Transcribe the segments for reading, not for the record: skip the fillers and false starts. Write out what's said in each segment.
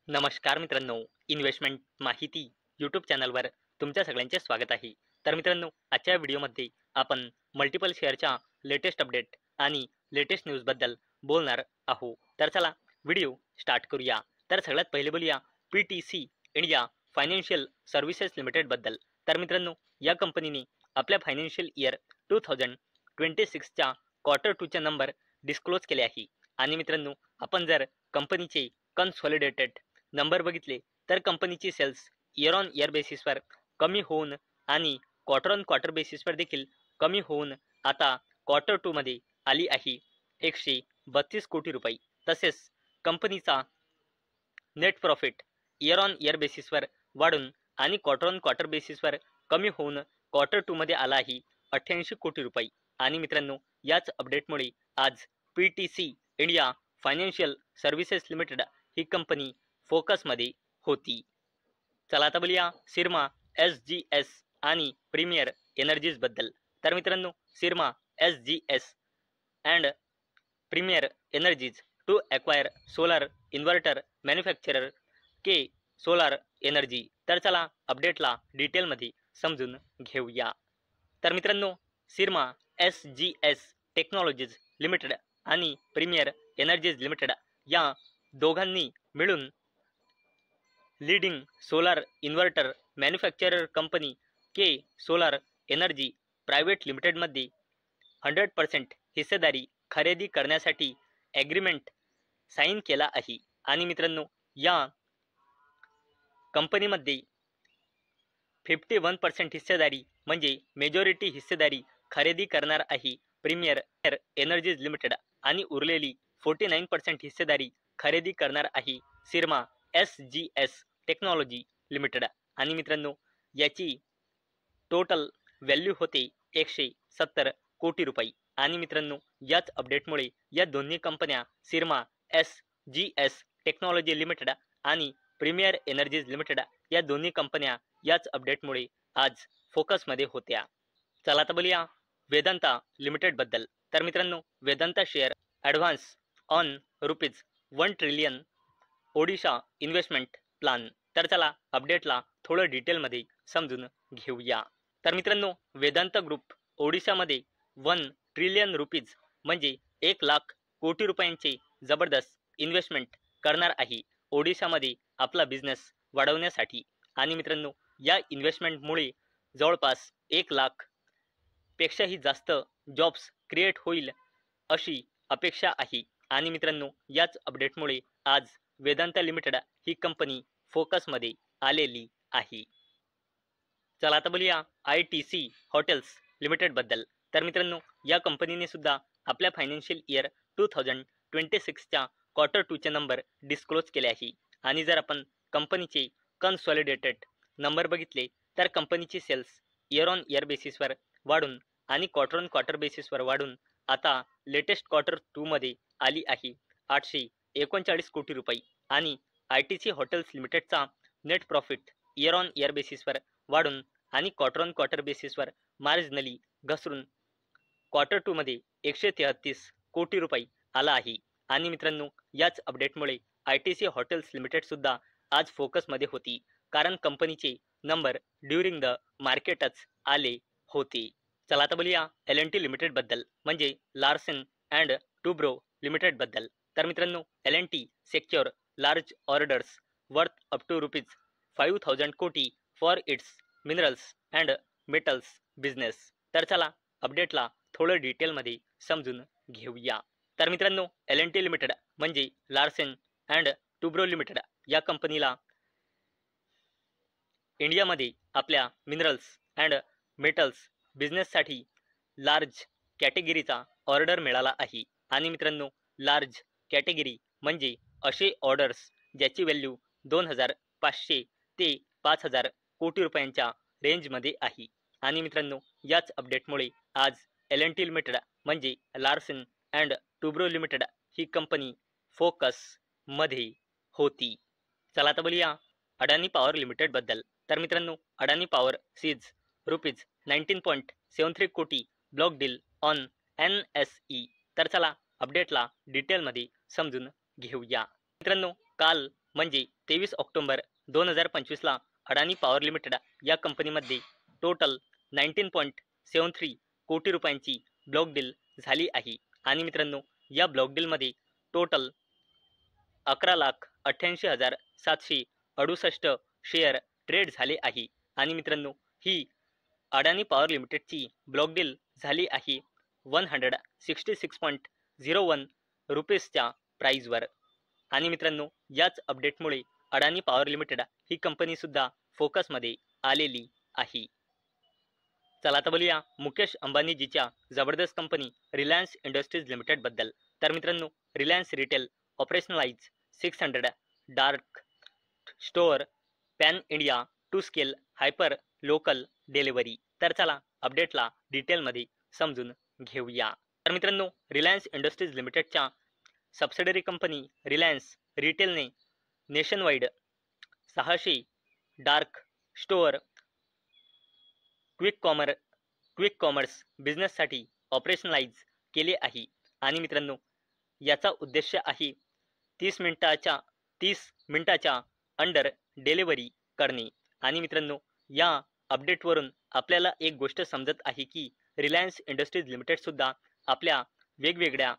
नमस्कार मित्रांनो, इन्व्हेस्टमेंट माहिती यूट्यूब चॅनलवर तुमच्या सगळ्यांचे स्वागत आहे. तर मित्रांनो, आजच्या व्हिडिओमध्ये आपण मल्टिपल शेअरच्या लेटेस्ट अपडेट आणि लेटेस्ट न्यूजबद्दल बोलणार आहोत. तर चला व्हिडिओ स्टार्ट करूया. तर सगळ्यात पहिले बोलूया PTC इंडिया फायनान्शियल सर्व्हिसेस लिमिटेडबद्दल. तर मित्रांनो, या कंपनीने आपल्या फायनान्शियल इयर 2026च्या क्वार्टर 2चे नंबर डिस्क्लोज केले आहे. आणि मित्रांनो, आपण जर कंपनीचे कन्सॉलिडेटेड नंबर बघितले तर कंपनीची सेल्स इयर ऑन इयर बेसिसवर कमी होऊन आणि क्वार्टर ऑन क्वार्टर बेसिसवर देखील कमी होऊन आता क्वार्टर 2 मध्ये आली आहे 132 कोटी रुपये. तसेच कंपनीचा net profit year on year बेसिसवर वाढून आणि क्वार्टर ऑन क्वार्टर बेसिसवर कमी होऊन क्वार्टर 2 मध्ये आला आहे 88 कोटी रुपये. आणि मित्रांनो, याच अपडेटमुळे आज PTC India financial services limited ही कंपनी फोकसमध्ये होती. चला आता बोलूया सिरमा SGS आणि प्रीमियर एनर्जीज बद्दल. तर मित्रांनो, Syrma SGS and premier energies to acquire solar inverter manufacturer K solar energy. तर चला अपडेटला डिटेलमध्ये समजून घेऊया. तर मित्रांनो, सिरमा SGS टेक्नॉलॉजीज लिमिटेड आणि प्रीमियर एनर्जीज लिमिटेड या दोघांनी मिळून लीडिंग सोलार इन्व्हर्टर मॅन्युफॅक्चरर कंपनी के सोलार एनर्जी प्रायव्हेट लिमिटेडमध्ये 100% हिस्सेदारी खरेदी करण्यासाठी ॲग्रीमेंट साईन केला आहे. आणि मित्रांनो, या कंपनीमध्ये 51% हिस्सेदारी म्हणजे मेजॉरिटी हिस्सेदारी खरेदी करणार आहे प्रीमियर एनर्जीज लिमिटेड आणि उरलेली 49% हिस्सेदारी खरेदी करणार आहे सिरमा SGS टेक्नॉलॉजी लिमिटेड. आणि मित्रांनो, याची टोटल व्हॅल्यू होते 170 कोटी रुपये. आणि मित्रांनो, याच अपडेटमुळे या दोन्ही कंपन्या सिरमा SGS टेक्नॉलॉजी लिमिटेड आणि प्रीमियर एनर्जीज लिमिटेड या दोन्ही कंपन्या याच अपडेटमुळे आज फोकसमध्ये होत्या. चला आता बोलूया वेदांता लिमिटेडबद्दल. तर मित्रांनो, Vedanta share advance on ₹1 trillion Odisha investment plan. तर चला अपडेटला थोडं डिटेलमध्ये समजून घेऊया. तर मित्रांनो, वेदांत ग्रुप ओडिशामध्ये 1 ट्रिलियन रुपीज म्हणजे 1,00,000 कोटी रुपयांचे जबरदस्त इन्व्हेस्टमेंट करणार आहे ओडिशामध्ये आपला बिझनेस वाढवण्यासाठी. आणि मित्रांनो, या इन्व्हेस्टमेंटमुळे जवळपास 1,00,000 पेक्षाही जास्त जॉब्स क्रिएट होईल अशी अपेक्षा आहे. आणि मित्रांनो, याच अपडेटमुळे आज वेदांता लिमिटेड ही कंपनी फोकसमध्ये आलेली आहे. चला आता बोलूया ITC हॉटेल्स लिमिटेडबद्दल. तर मित्रांनो, या कंपनीने सुद्धा आपल्या फायनान्शियल इयर 2026च्या क्वार्टर 2चे नंबर डिस्क्लोज केले आहे. आणि जर आपण कंपनीचे कन्सॉलिडेटेड नंबर बघितले तर कंपनीची सेल्स इयर ऑन इयर बेसिसवर वाढून आणि क्वार्टर ऑन क्वार्टर बेसिसवर वाढून आता लेटेस्ट क्वार्टर 2 मध्ये आली आहे 839 कोटी रुपये. आणि ITC हॉटेल्स लिमिटेडचा net profit year on year बेसिसवर वाढून आणि क्वार्टर ऑन क्वार्टर बेसिसवर मार्जिनली घसरून क्वार्टर 2 मध्ये 133 कोटी रुपये आला आहे. आणि मित्रांनो, याच अपडेटमुळे ITC हॉटेल्स लिमिटेड सुद्धा आज फोकसमध्ये होती, कारण कंपनीचे नंबर ड्युरिंग द मार्केटच आले होते. चला आता बोलूया L&T लिमिटेडबद्दल म्हणजे लार्सन अँड टुब्रो लिमिटेडबद्दल. तर मित्रांनो, L&T secure large orders worth up to ₹5,000 कोटी for its minerals and metals business. तर चला अपडेटला थोडं डिटेलमध्ये समजून घेऊया. तर मित्रांनो, L&T लिमिटेड म्हणजे लार्सन अँड टुब्रो लिमिटेड या कंपनीला इंडियामध्ये आपल्या मिनरल्स अँड मेटल्स बिझनेससाठी लार्ज कॅटेगरीचा ऑर्डर मिळाला आहे. आणि मित्रांनो, लार्ज कॅटेगरी म्हणजे असे ऑर्डर्स ज्याची व्हॅल्यू 2,500 ते 5,000 कोटी रुपयांच्या रेंजमध्ये आहे. आणि मित्रांनो, याच अपडेटमुळे आज L&T लिमिटेड म्हणजे लार्सन अँड टुब्रो लिमिटेड ही कंपनी फोकसमध्ये होती. चला आता बोलूया अडानी पॉवर लिमिटेडबद्दल. तर मित्रांनो, अडानी पॉवर सीज ₹19.73 कोटी ब्लॉक डील ऑन NSE. तर चला अपडेटला डिटेलमध्ये समजून घेऊया. मित्रांनो, काल म्हणजे 23 ऑक्टोबर 2025ला अडाणी पॉवर लिमिटेड या कंपनीमध्ये टोटल 19.73 कोटी रुपयांची ब्लॉक डील झाली आहे. आणि मित्रांनो, या ब्लॉक डीलमध्ये टोटल 11,88,768 शेअर ट्रेड झाले आहे. आणि मित्रांनो, ही अडाणी पॉवर लिमिटेडची ब्लॉक डील झाली आहे 166.01 रुपीजच्या प्राईजवर. आणि मित्रांनो, याच अपडेटमुळे अडाणी पॉवर लिमिटेड ही कंपनी सुद्धा फोकसमध्ये आलेली आहे. चला आता बोलूया मुकेश अंबानीजीच्या जबरदस्त कंपनी रिलायन्स इंडस्ट्रीज लिमिटेड बद्दल. तर मित्रांनो, Reliance retail operationalise 600 dark store pan India to scale hyper local delivery. तर चला अपडेटला डिटेलमध्ये समजून घेऊया. तर मित्रांनो, रिलायन्स इंडस्ट्रीज लिमिटेडच्या सबसिडरी कंपनी रिलायन्स रिटेलने nationwide 600 dark store quick commerce बिझनेससाठी ऑपरेशनलाइज केले आहे. आणि मित्रांनो, याचा उद्देश आहे 30 मिनिटाच्या अंडर डिलिव्हरी करणे. आणि मित्रांनो, या अपडेटवरून आपल्याला एक गोष्ट समजत आहे की रिलायन्स इंडस्ट्रीज लिमिटेड सुद्धा आपल्या वेगवेगळ्या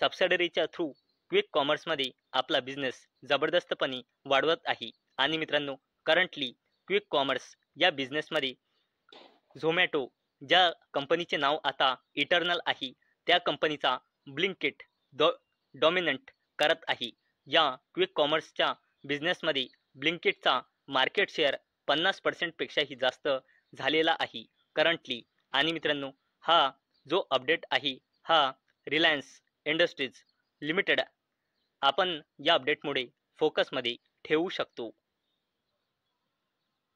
सबसिडरीच्या थ्रू क्विक कॉमर्समध्ये आपला बिझनेस जबरदस्तपणे वाढवत आहे. आणि मित्रांनो, करंटली क्विक कॉमर्स या बिझनेसमध्ये झोमॅटो, ज्या कंपनीचे नाव आता इटर्नल आहे, त्या कंपनीचा ब्लिंकिट डॉमिनंट करत आहे. या क्विक कॉमर्सच्या बिझनेसमध्ये ब्लिंकिटचा मार्केट शेअर 50% पेक्षाही जास्त झालेला आहे करंटली. आणि मित्रांनो, हा जो अपडेट आहे हा रिलायन्स इंडस्ट्रीज लिमिटेड आपण या अपडेटमुळे फोकसमध्ये ठेवू शकतो.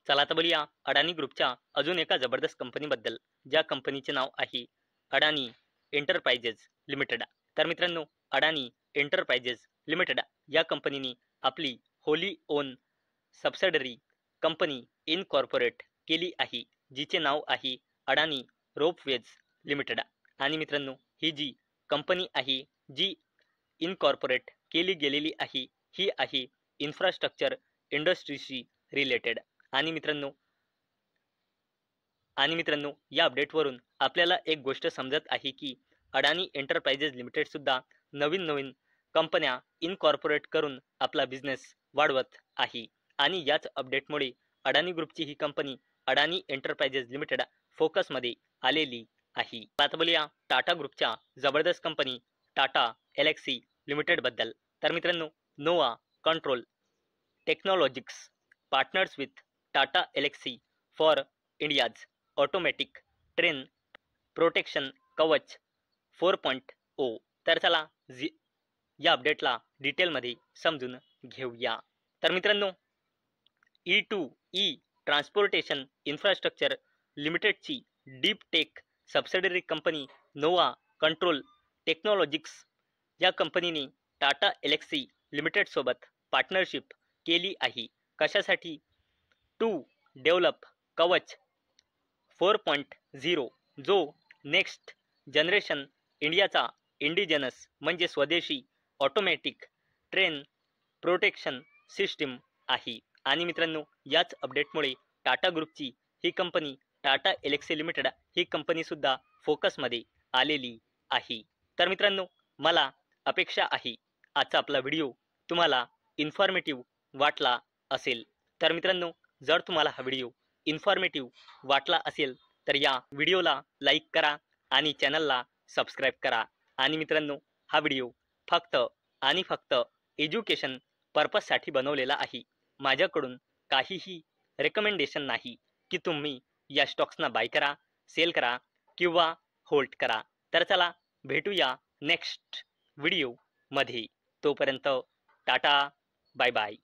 चला आता बोलूया अडाणी ग्रुपच्या अजून एका जबरदस्त कंपनीबद्दल, ज्या कंपनीचे नाव आहे अडाणी एंटरप्राइजेस लिमिटेड. तर मित्रांनो, अडाणी एंटरप्राइजेस लिमिटेड या कंपनीने आपली Holy on subsidiary company incorporate केली आहे, जिचे नाव आहे अडाणी रोपवेज लिमिटेड. आणि मित्रांनो, ही जी कंपनी आहे जी इनकॉर्पोरेट केली गेलेली आहे, ही आहे इन्फ्रास्ट्रक्चर इंडस्ट्रीशी रिलेटेड. आणि मित्रांनो, या अपडेटवरून आपल्याला एक गोष्ट समजत आहे की अडाणी एंटरप्राइजेस लिमिटेड सुद्धा नवीन कंपन्या इनकॉर्पोरेट करून आपला बिझनेस वाढवत आहे. आणि याच अपडेटमुळे अडाणी ग्रुपची ही कंपनी अडाणी एंटरप्राइजेस लिमिटेड फोकसमध्ये आलेली आहे. आता बोलूया टाटा ग्रुपच्या जबरदस्त कंपनी टाटा एलेक्सी लिमिटेड बद्दल. तर मित्रांनो, Nova control technologics partners with Tata Elxsi for India's automatic train protection Kavach 4.0. तर चला या अपडेटला डिटेलमध्ये समजून घेऊया. तर मित्रांनो, E2E ट्रान्सपोर्टेशन इन्फ्रास्ट्रक्चर लिमिटेडची डीप टेक सबसिडरी कंपनी नोवा कंट्रोल टेक्नॉलॉजिक्स या कंपनीने टाटा एलेक्सी लिमिटेडसोबत पार्टनरशिप केली आहे. कशासाठी? टू डेव्हलप कवच 4.0, जो नेक्स्ट जनरेशन इंडियाचा इंडिजिनस म्हणजे स्वदेशी ऑटोमॅटिक ट्रेन प्रोटेक्शन सिस्टीम आहे. आणि मित्रांनो, याच अपडेटमुळे टाटा ग्रुपची ही कंपनी टाटा एलेक्सी लिमिटेड ही कंपनी सुद्धा फोकसमध्ये आलेली आहे. तर मित्रांनो, मला अपेक्षा आहे आजचा आपला व्हिडिओ तुम्हाला इन्फॉर्मेटिव्ह वाटला असेल. तर मित्रांनो, जर तुम्हाला हा व्हिडिओ इन्फॉर्मेटिव्ह वाटला असेल तर या व्हिडिओला लाईक करा आणि चॅनलला सबस्क्राईब करा. आणि मित्रांनो, हा व्हिडिओ फक्त आणि फक्त एज्युकेशन पर्पजसाठी बनवलेला आहे. माझ्याकडून काहीही रेकमेंडेशन नाही की तुम्ही या स्टॉक्सना बाय करा, सेल करा किंवा होल्ड करा. तर चला भेटूया नेक्स्ट व्हिडिओमध्ये. तोपर्यंत टाटा, बाय बाय.